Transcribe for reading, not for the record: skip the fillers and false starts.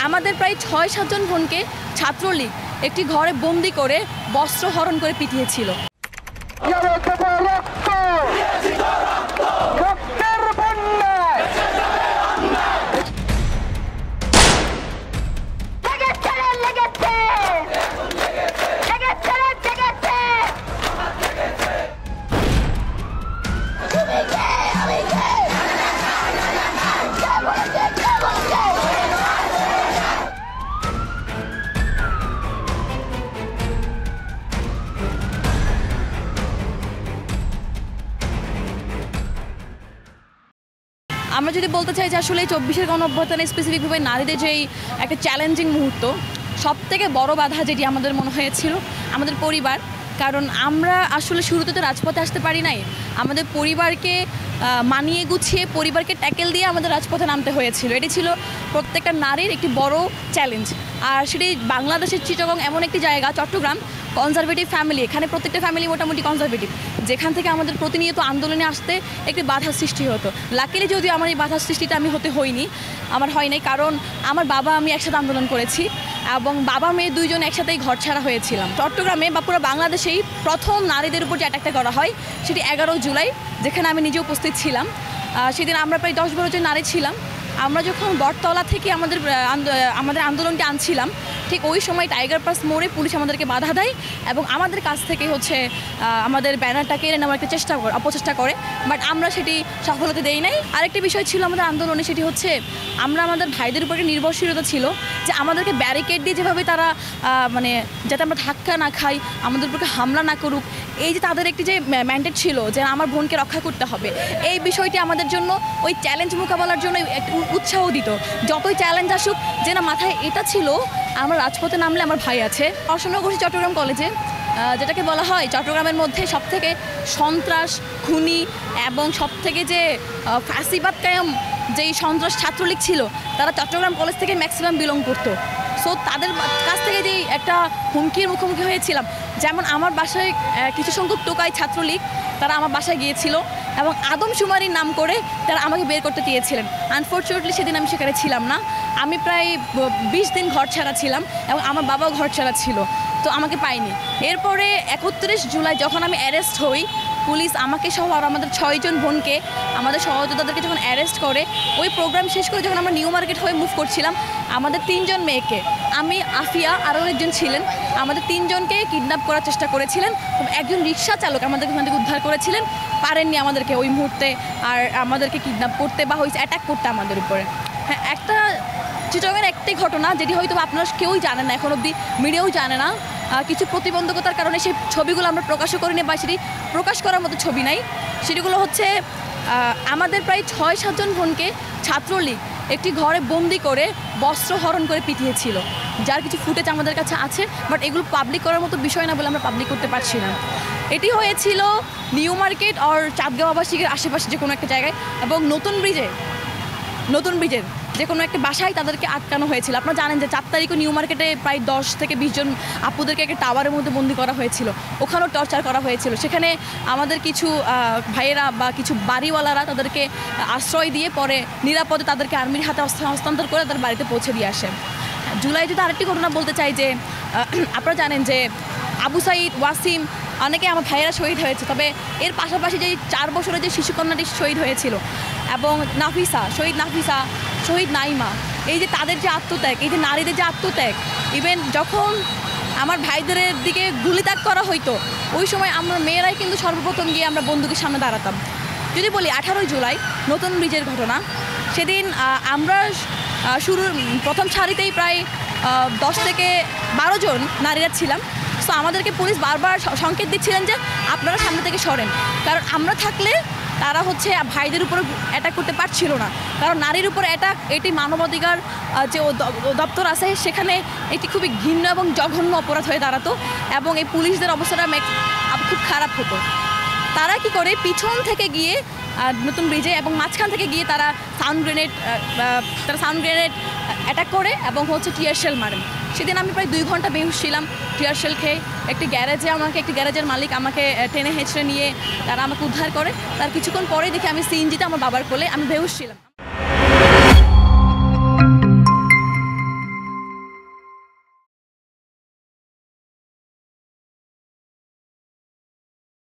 আমাদের প্রায় ৬-৭ জন বোনকে ছাত্রলীগ একটি ঘরে বন্দি করে বস্ত্র হরণ করে পিটিয়েছিল। আমরা যদি বলতে চাই যে আসলে ২৪-এর গণঅভ্যুত্থানে স্পেসিফিকভাবে নারীদের যেই একটা চ্যালেঞ্জিং মুহূর্ত, সবথেকে বড় বাধা যেটি আমাদের মনে হয়েছিল আমাদের পরিবার। কারণ আমরা আসলে শুরুতে তো রাজপথে আসতে পারি নাই, আমাদের পরিবারকে মানিয়ে গুছিয়ে পরিবারকে ট্যাকেল দিয়ে আমাদের রাজপথে নামতে হয়েছিল। এটি ছিল প্রত্যেকটা নারীর একটি বড় চ্যালেঞ্জ। আর সেটি বাংলাদেশের চিটাগং এমন একটি জায়গা, চট্টগ্রাম কনজারভেটিভ ফ্যামিলি, এখানে প্রত্যেকটা ফ্যামিলি মোটামুটি কনজারভেটিভ, যেখান থেকে আমাদের প্রতিনিয়ত আন্দোলনে আসতে একটি বাধার সৃষ্টি হতো। লাকিলি যদিও আমার এই বাধার সৃষ্টিটা আমি হতে হয়নি, আমার হয় নাই, কারণ আমার বাবা আমি একসাথে আন্দোলন করেছি এবং বাবা মেয়ে দুইজন একসাথেই ঘর ছাড়া হয়েছিলাম। চট্টগ্রামে বা পুরো বাংলাদেশেই প্রথম নারীদের উপর যে অ্যাটাকটা করা হয় সেটি 11 জুলাই, যেখানে আমি নিজে উপস্থিত ছিলাম। সেদিন আমরা প্রায় 10-12 জন নারী ছিলাম। আমরা যখন বটতলা থেকে আমাদের আন্দোলনটি আনছিলাম, ঠিক ওই সময় টাইগার পাস মোড়ে পুলিশ আমাদেরকে বাধা দেয় এবং আমাদের কাছ থেকে আমাদের ব্যানারটা কেড়ে নেওয়ার একটা অপচেষ্টা করে, বাট আমরা সেটি সফলতা দেই নাই। আরেকটি বিষয় ছিল আমাদের আন্দোলনে, সেটি হচ্ছে আমরা আমাদের ভাইদের উপরে নির্ভরশীলতা ছিল যে আমাদেরকে ব্যারিকেড দিয়ে যেভাবে তারা যাতে আমরা ধাক্কা না খাই, আমাদের উপরে হামলা না করুক, এই যে তাদের একটি যে ম্যান্ডেট ছিল যে আমার বোনকে রক্ষা করতে হবে, এই বিষয়টি আমাদের জন্য ওই চ্যালেঞ্জ মোকাবেলার জন্য উৎসাহ দিত। যতই চ্যালেঞ্জ আসুক, যে না মাথায় এটা ছিল আমরা রাজপথে নামলে আমার ভাই আছে। পড়াশোনা করছি চট্টগ্রাম কলেজে, যেটাকে বলা হয় চট্টগ্রামের মধ্যে সবথেকে সন্ত্রাস, খুনি এবং সবথেকে যে ফ্যাসিবাদ কায়েম যেই সন্ত্রাস ছাত্রলীগ ছিল, তারা চট্টগ্রাম কলেজ থেকে ম্যাক্সিমাম বিলং করতো। সো তাদের কাছ থেকে যেই একটা হুমকির মুখোমুখি হয়েছিলাম, যেমন আমার বাসায় কিছু সংখ্যক টোকাই ছাত্রলীগ তারা আমার বাসায় গিয়েছিল এবং আদমশুমারির নাম করে তারা আমাকে বের করতে চেয়েছিলেন। আনফর্চুনেটলি সেদিন আমি সেখানে ছিলাম না। আমি প্রায় 20 দিন ঘর ছাড়া ছিলাম এবং আমার বাবাও ঘর ছাড়া ছিল, তো আমাকে পাইনি। এরপরে 31 জুলাই যখন আমি অ্যারেস্ট হই, পুলিশ আমাকে সহ আর আমাদের 6 জন বোনকে, আমাদের সহযোদ্ধাদেরকে যখন অ্যারেস্ট করে, ওই প্রোগ্রাম শেষ করে যখন আমরা নিউ মার্কেট হয়ে মুভ করছিলাম, আমাদের 3 জন মেয়েকে, আমি, আফিয়া, আরও একজন ছিলেন, আমাদের 3 জনকে কিডন্যাপ করার চেষ্টা করেছিলেন। একজন রিক্সা চালক আমাদেরকে ওখান থেকে উদ্ধার করেছিলেন, পারেননি আমাদেরকে ওই মুহূর্তে আর আমাদেরকে কিডন্যাপ করতে বা অ্যাটাক করতে আমাদের উপরে। হ্যাঁ, একটা চিটাগংয়ের একটাই ঘটনা যেটি হয়তো আপনারা কেউই জানেন না, এখন অবধি মিডিয়াও জানে না। কিছু প্রতিবন্ধকতার কারণে সেই ছবিগুলো আমরা প্রকাশও করিনি বা সেটি প্রকাশ করার মতো ছবি নাই। সেটিগুলো হচ্ছে আমাদের প্রায় 6-7 জন বোনকে ছাত্রলীগ একটি ঘরে বন্দি করে বস্ত্র হরণ করে পিটিয়েছিল, যার কিছু ফুটেজ আমাদের কাছে আছে, বাট এগুলো পাবলিক করার মতো বিষয় না বলে আমরা পাবলিক করতে পারছি না। এটি হয়েছিল নিউ মার্কেট আর চাঁদগাঁও আবাসিকের আশেপাশে যে কোনো একটা জায়গায়, এবং নতুন ব্রিজের যে কোনো একটা বাসায় তাদেরকে আটকানো হয়েছিল। আপনারা জানেন যে 4 তারিখও নিউ মার্কেটে প্রায় 10 থেকে 20 জন আপুদেরকে একটা টাওয়ারের মধ্যে বন্দি করা হয়েছিল, ওখানেও টর্চার করা হয়েছিল। সেখানে আমাদের কিছু ভাইয়েরা বা কিছু বাড়িওয়ালারা তাদেরকে আশ্রয় দিয়ে পরে নিরাপদে তাদেরকে আর্মির হাতে হস্তান্তর করে তাদের বাড়িতে পৌঁছে দিয়ে আসে। জুলাই যদি আরেকটি ঘটনা বলতে চাই যে আপনারা জানেন যে আবু সাইদ, ওয়াসিম, অনেকে আমার ভাইয়েরা শহীদ হয়েছে, তবে এর পাশাপাশি যে 4 বছরের যে শিশুকন্যাটি শহীদ হয়েছিল এবং শহীদ নাইমা, এই যে তাদের যে আত্মত্যাগ, এই যে নারীদের যে আত্মত্যাগ, ইভেন যখন আমার ভাইদের দিকে গুলিতাগ করা হইতো, ওই সময় আমরা মেয়েরাই কিন্তু সর্বপ্রথম গিয়ে আমরা বন্দুকের সামনে দাঁড়াতাম। যদি বলি 18 জুলাই নতুন ব্রিজের ঘটনা, সেদিন আমরা প্রথম সারিতেই প্রায় 10 থেকে 12 জন নারীরা ছিলাম। সো আমাদেরকে পুলিশ বারবার সংকেত দিচ্ছিলেন যে আপনারা সামনে থেকে সরেন, কারণ আমরা থাকলে তারা ভাইদের উপরে অ্যাটাক করতে পারছিল না। কারণ নারীর উপর অ্যাটাক, এটি মানবাধিকার যে দপ্তর আছে সেখানে এটি খুবই ঘৃণ্য এবং জঘন্য অপরাধ হয়ে দাঁড়াতো এবং এই পুলিশদের অবস্থাটা খুব খারাপ হতো। তারা কি করে পিছন থেকে গিয়ে নতুন ব্রিজে এবং মাঝখান থেকে গিয়ে তারা সাউন্ড গ্রেনেড অ্যাটাক করে এবং টিয়ার শেল মারেন। সেদিন আমি প্রায় 2 ঘন্টা বেহুশ ছিলাম টিয়ার শেল খেয়ে। একটি গ্যারেজের মালিক আমাকে টেনে হেঁচড়ে নিয়ে তারা আমাকে উদ্ধার করে। তার কিছুক্ষণ পরে দেখি আমি সিএনজিতে আমার বাবার কোলে আমি বেহুশ ছিলাম।